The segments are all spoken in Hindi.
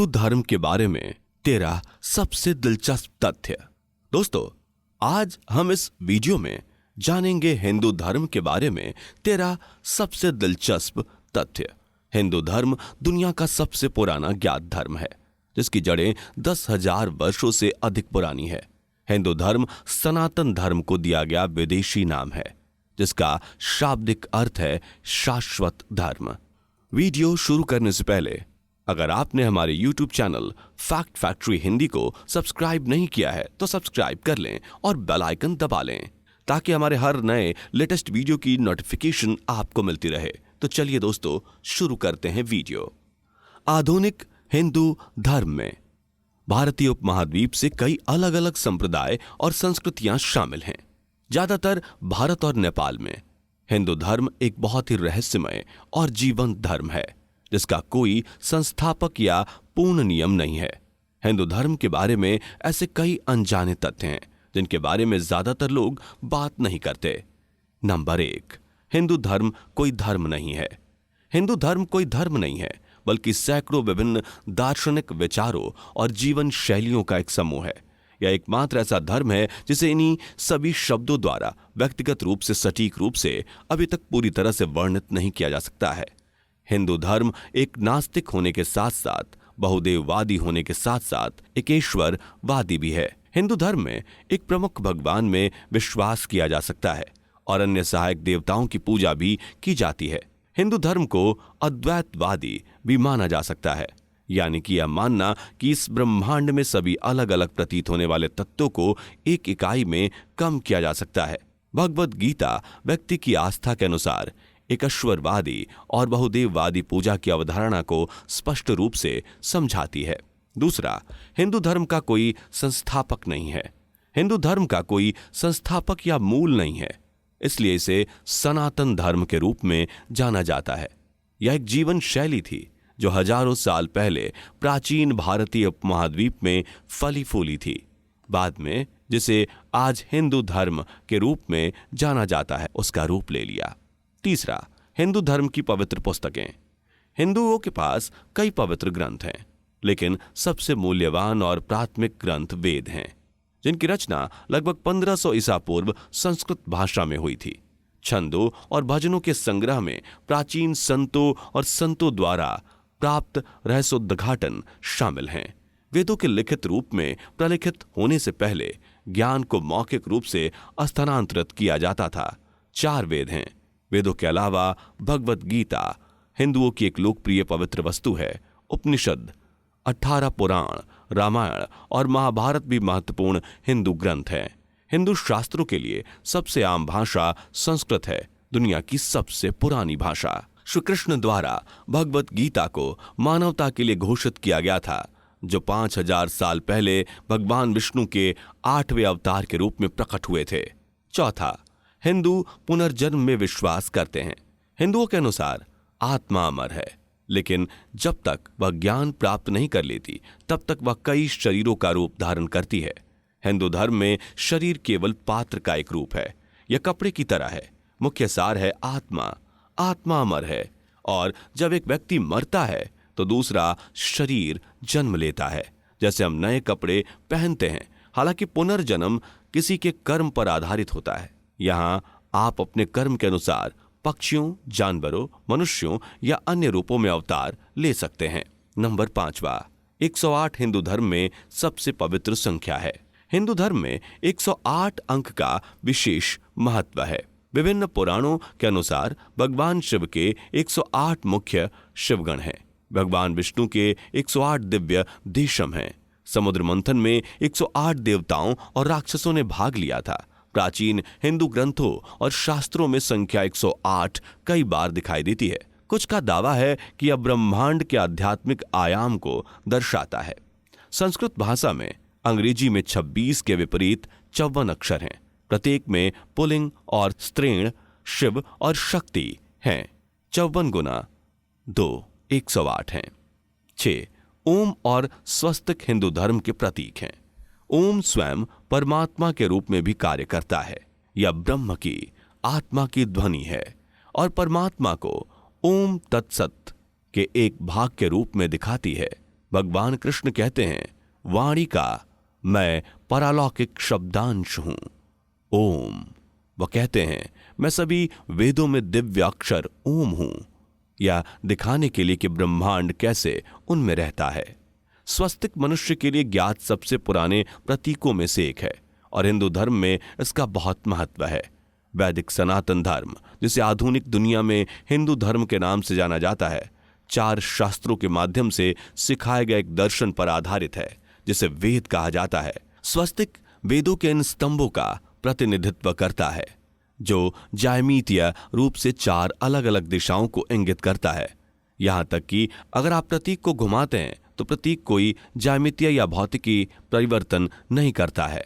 धर्म के बारे में 13 सबसे दिलचस्प तथ्य। दोस्तों, आज हम इस वीडियो में जानेंगे हिंदू धर्म के बारे में 13 सबसे दिलचस्प तथ्य। हिंदू धर्म दुनिया का सबसे पुराना ज्ञात धर्म है, जिसकी जड़ें 10,000 वर्षों से अधिक पुरानी है। हिंदू धर्म सनातन धर्म को दिया गया विदेशी नाम है, जिसका शाब्दिक अर्थ है शाश्वत धर्म। वीडियो शुरू करने से पहले अगर आपने हमारे YouTube channel fact factory Hindi को सब्सक्राइब नहीं किया है तो सब्सक्राइब कर लें और बेल आइकन दबा लें, ताकि हमारे हर नए लेटेस्ट वीडियो की नोटिफिकेशन आपको मिलती रहे। तो चलिए दोस्तों, शुरू करते हैं वीडियो। आधुनिक हिंदू धर्म में भारतीय उपमहाद्वीप से कई अलग अलग संप्रदाय और संस्कृतियां शामिल हैं। ज्यादातर भारत और नेपाल में हिंदू धर्म एक बहुत ही रहस्यमय और जीवंत धर्म है, जिसका कोई संस्थापक या पूर्ण नियम नहीं है। हिंदू धर्म के बारे में ऐसे कई अनजाने तथ्य हैं जिनके बारे में ज्यादातर लोग बात नहीं करते। नंबर 1, हिंदू धर्म कोई धर्म नहीं है। हिंदू धर्म कोई धर्म नहीं है, बल्कि सैकड़ों विभिन्न दार्शनिक विचारों और जीवन शैलियों का एक समूह है। यह एकमात्र ऐसा धर्म है जिसे इन्हीं सभी शब्दों द्वारा व्यक्तिगत रूप से सटीक रूप से अभी तक पूरी तरह से वर्णित नहीं किया जा सकता है। हिंदू धर्म एक नास्तिक होने के साथ साथ बहुदेववादी होने के साथ साथ एकेश्वरवादी भी है। हिंदू धर्म में एक प्रमुख भगवान में विश्वास किया जा सकता है और अन्य सहायक देवताओं की पूजा भी की जाती है। हिंदू धर्म को अद्वैतवादी भी माना जा सकता है, यानी कि यह मानना कि इस ब्रह्मांड में सभी अलग अलग प्रतीत होने वाले तत्वों को एक इकाई में कम किया जा सकता है। भगवद गीता व्यक्ति की आस्था के अनुसार एकेश्वरवादी और बहुदेववादी पूजा की अवधारणा को स्पष्ट रूप से समझाती है। दूसरा, हिंदू धर्म का कोई संस्थापक नहीं है। हिंदू धर्म का कोई संस्थापक या मूल नहीं है, इसलिए इसे सनातन धर्म के रूप में जाना जाता है। यह एक जीवन शैली थी जो हजारों साल पहले प्राचीन भारतीय उपमहाद्वीप में फली फूली थी। बाद में जिसे आज हिंदू धर्म के रूप में जाना जाता है, उसका रूप ले लिया। तीसरा, हिंदू धर्म की पवित्र पुस्तकें। हिंदुओं के पास कई पवित्र ग्रंथ हैं, लेकिन सबसे मूल्यवान और प्राथमिक ग्रंथ वेद हैं, जिनकी रचना लगभग 1500 ईसा पूर्व संस्कृत भाषा में हुई थी। छंदों और भजनों के संग्रह में प्राचीन संतों और संतों द्वारा प्राप्त रहस्योद्घाटन शामिल हैं। वेदों के लिखित रूप में प्रलिखित होने से पहले ज्ञान को मौखिक रूप से स्थानांतरित किया जाता था। 4 वेद हैं। वेदों के अलावा भगवद गीता हिंदुओं की एक लोकप्रिय पवित्र वस्तु है। उपनिषद, 18 पुराण, रामायण और महाभारत भी महत्वपूर्ण हिंदू ग्रंथ हैं। हिंदू शास्त्रों के लिए सबसे आम भाषा संस्कृत है, दुनिया की सबसे पुरानी भाषा। श्री कृष्ण द्वारा भगवद गीता को मानवता के लिए घोषित किया गया था, जो 5000 साल पहले भगवान विष्णु के 8वें अवतार के रूप में प्रकट हुए थे। चौथा, हिंदू पुनर्जन्म में विश्वास करते हैं। हिंदुओं के अनुसार आत्मा अमर है, लेकिन जब तक वह ज्ञान प्राप्त नहीं कर लेती, तब तक वह कई शरीरों का रूप धारण करती है। हिंदू धर्म में शरीर केवल पात्र का एक रूप है। यह कपड़े की तरह है। मुख्य सार है आत्मा अमर है, और जब एक व्यक्ति मरता है तो दूसरा शरीर जन्म लेता है। जैसे हम नए कपड़े पहनते हैं, हालांकि पुनर्जन्म किसी के कर्म पर आधारित होता है। यहाँ आप अपने कर्म के अनुसार पक्षियों, जानवरों, मनुष्यों या अन्य रूपों में अवतार ले सकते हैं। नंबर 5, 108 हिंदू धर्म में सबसे पवित्र संख्या है। हिंदू धर्म में 108 अंक का विशेष महत्व है। विभिन्न पुराणों के अनुसार भगवान शिव के 108 मुख्य शिवगण हैं। भगवान विष्णु के 108 दिव्य देशम हैं। समुद्र मंथन में 108 देवताओं और राक्षसों ने भाग लिया था। प्राचीन हिंदू ग्रंथों और शास्त्रों में संख्या 108 कई बार दिखाई देती है। कुछ का दावा है कि यह ब्रह्मांड के आध्यात्मिक आयाम को दर्शाता है। संस्कृत भाषा में अंग्रेजी में 26 के विपरीत 54 अक्षर हैं। प्रत्येक में पुल्लिंग और स्त्रीण शिव और शक्ति हैं। 54 गुना 2 108 हैं। 6, ओम और स्वस्तिक हिंदू धर्म के प्रतीक हैं। ओम स्वयं परमात्मा के रूप में भी कार्य करता है। यह ब्रह्म की आत्मा की ध्वनि है और परमात्मा को ओम तत्सत के एक भाग के रूप में दिखाती है। भगवान कृष्ण कहते हैं, वाणी का मैं परालौकिक शब्दांश हूं। ओम। वह कहते हैं, मैं सभी वेदों में दिव्य अक्षर ओम हूं, या दिखाने के लिए कि ब्रह्मांड कैसे उनमें रहता है। स्वस्तिक मनुष्य के लिए ज्ञात सबसे पुराने प्रतीकों में से एक है और हिंदू धर्म में इसका बहुत महत्व है। वैदिक सनातन धर्म, जिसे आधुनिक दुनिया में हिंदू धर्म के नाम से जाना जाता है, 4 शास्त्रों के माध्यम से सिखाए गए एक दर्शन पर आधारित है जिसे वेद कहा जाता है। स्वस्तिक वेदों के इन स्तंभों का प्रतिनिधित्व करता है जो ज्यामितीय रूप से 4 अलग अलग दिशाओं को इंगित करता है। यहां तक कि अगर आप प्रतीक को घुमाते हैं तो प्रतीक कोई ज्यामितीय या भौतिकी परिवर्तन नहीं करता है।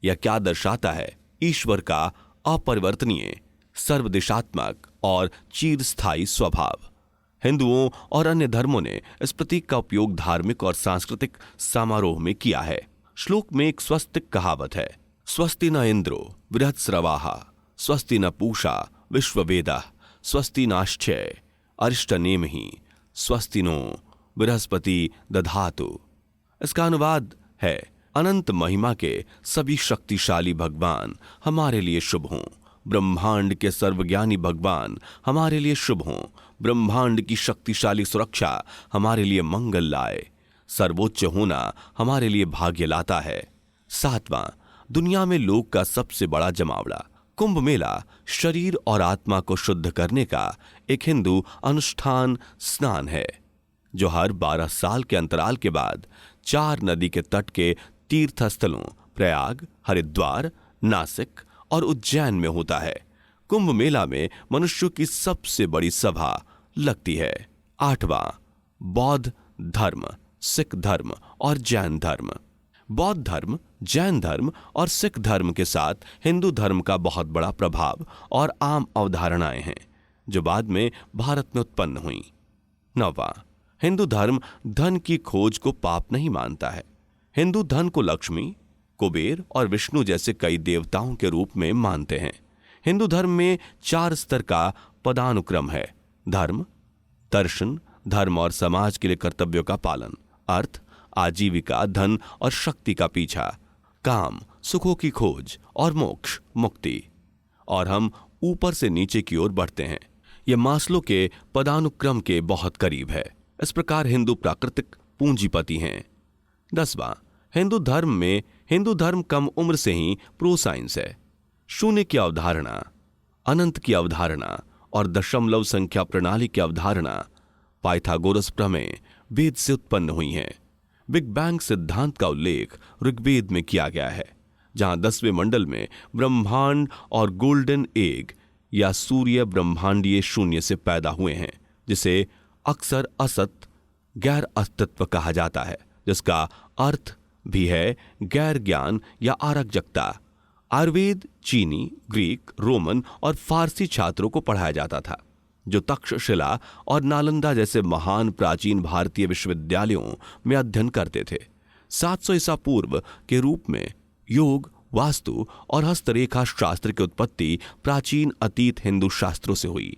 यह क्या दर्शाता है? ईश्वर का अपरिवर्तनीय, सर्वदिशात्मक और चिरस्थायी स्वभाव। हिंदुओं और अन्य धर्मों ने इस प्रतीक का उपयोग धार्मिक और सांस्कृतिक समारोह में किया है। श्लोक में एक स्वस्तिक कहावत है, स्वस्ति न इंद्रो बृहत्स्रवाः, स्वस्ति न पूषा विश्ववेदाः, स्वस्ति नाश्चय अरिष्टनेमिः, स्वस्ति नो बृहस्पति दधातु। इसका अनुवाद है, अनंत महिमा के सभी शक्तिशाली भगवान हमारे लिए शुभ हों। ब्रह्मांड के सर्वज्ञानी भगवान हमारे लिए शुभ हों। ब्रह्मांड की शक्तिशाली सुरक्षा हमारे लिए मंगल लाए। सर्वोच्च होना हमारे लिए भाग्य लाता है। 7वां, दुनिया में लोक का सबसे बड़ा जमावड़ा कुंभ मेला शरीर और आत्मा को शुद्ध करने का एक हिंदू अनुष्ठान स्नान है जो हर 12 साल के अंतराल के बाद 4 नदी के तट के तीर्थ स्थलों प्रयाग, हरिद्वार, नासिक और उज्जैन में होता है। कुंभ मेला में मनुष्यों की सबसे बड़ी सभा लगती है। 8वां, बौद्ध धर्म, सिख धर्म और जैन धर्म। बौद्ध धर्म, जैन धर्म और सिख धर्म के साथ हिंदू धर्म का बहुत बड़ा प्रभाव और आम अवधारणाएं हैं जो बाद में भारत में उत्पन्न हुई। 9वां, हिंदू धर्म धन की खोज को पाप नहीं मानता है। हिंदू धन को लक्ष्मी, कुबेर और विष्णु जैसे कई देवताओं के रूप में मानते हैं। हिंदू धर्म में 4 स्तर का पदानुक्रम है: धर्म, दर्शन, धर्म और समाज के लिए कर्तव्यों का पालन, अर्थ, आजीविका, धन और शक्ति का पीछा, काम, सुखों की खोज और मोक्ष, मुक्ति। और हम ऊपर से नीचे की ओर बढ़ते हैं। यह मास्लो के पदानुक्रम के बहुत करीब है। इस प्रकार हिंदू प्राकृतिक पूंजीपति हैं। 10वां, हिंदू धर्म कम उम्र से ही प्रो साइंस है। शून्य की अवधारणा, अनंत की अवधारणा और दशमलव संख्या प्रणाली की अवधारणा पाइथागोरस प्रमेय वेद से उत्पन्न हुई हैं। बिग बैंग सिद्धांत का उल्लेख ऋग्वेद में किया गया है, जहां 10वें मंडल में ब्रह्मांड और गोल्डन एग या सूर्य ब्रह्मांडीय शून्य से पैदा हुए हैं, जिसे अक्सर असत, गैर अस्तित्व कहा जाता है, जिसका अर्थ भी है गैर ज्ञान या अराजकता। आयुर्वेद चीनी, ग्रीक, रोमन और फारसी छात्रों को पढ़ाया जाता था, जो तक्षशिला और नालंदा जैसे महान प्राचीन भारतीय विश्वविद्यालयों में अध्ययन करते थे। 700 ईसा पूर्व के रूप में योग, वास्तु और हस्तरेखा शास्त्र की उत्पत्ति प्राचीन अतीत हिंदू शास्त्रों से हुई।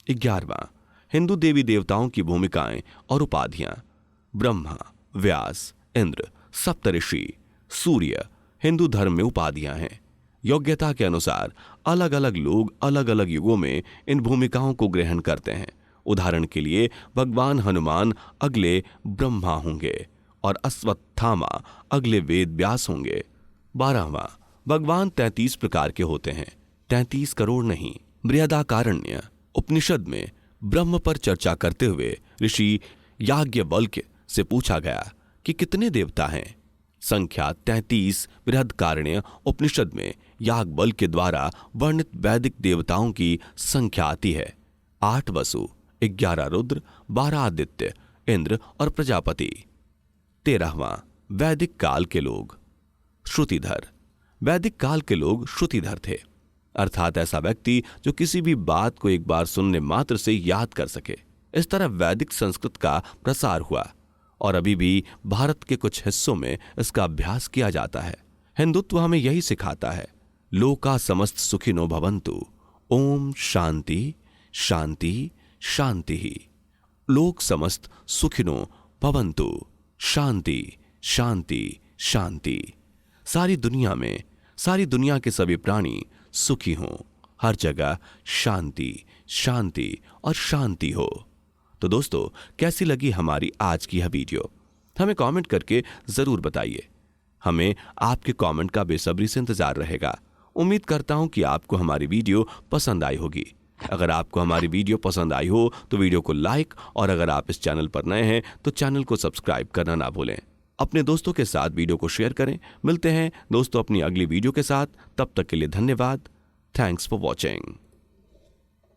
11वां, हिंदू देवी देवताओं की भूमिकाएं और उपाधियां। ब्रह्मा, व्यास, इंद्र, सप्तऋषि, सूर्य हिंदू धर्म में उपाधियां हैं। योग्यता के अनुसार अलग अलग लोग अलग अलग युगों में इन भूमिकाओं को ग्रहण करते हैं। उदाहरण के लिए भगवान हनुमान अगले ब्रह्मा होंगे और अश्वत्थामा अगले वेद व्यास होंगे। 12वां, भगवान 33 प्रकार के होते हैं, 33 करोड़ नहीं। बृहदाकारण्य उपनिषद में ब्रह्म पर चर्चा करते हुए ऋषि याज्ञवल्क्य से पूछा गया कि कितने देवता हैं। संख्या 33 बृहदारण्य उपनिषद में याज्ञवल्क्य के द्वारा वर्णित वैदिक देवताओं की संख्या आती है: 8 वसु, 11 रुद्र, 12 आदित्य, इंद्र और प्रजापति। 13वां, वैदिक काल के लोग। श्रुतिधर, वैदिक काल के लोग श्रुतिधर थे, अर्थात ऐसा व्यक्ति जो किसी भी बात को एक बार सुनने मात्र से याद कर सके। इस तरह वैदिक संस्कृत का प्रसार हुआ और अभी भी भारत के कुछ हिस्सों में इसका अभ्यास किया जाता है। हिंदुत्व हमें यही सिखाता है, लोका समस्त सुखिनो भवन्तु, ओम शांति शांति शांति ही। लोक समस्त सुखिनो भवन्तु, शांति, शांति, शांति। सारी दुनिया के सभी प्राणी सुखी हों, हर जगह शांति, शांति और शांति हो। तो दोस्तों, कैसी लगी हमारी आज की यह वीडियो? हमें कमेंट करके जरूर बताइए। हमें आपके कमेंट का बेसब्री से इंतजार रहेगा। उम्मीद करता हूं कि आपको हमारी वीडियो पसंद आई होगी। अगर आपको हमारी वीडियो पसंद आई हो तो वीडियो को लाइक, और अगर आप इस चैनल पर नए हैं तो चैनल को सब्सक्राइब करना ना भूलें। अपने दोस्तों के साथ वीडियो को शेयर करें। मिलते हैं दोस्तों अपनी अगली वीडियो के साथ। तब तक के लिए धन्यवाद। Thanks for watching.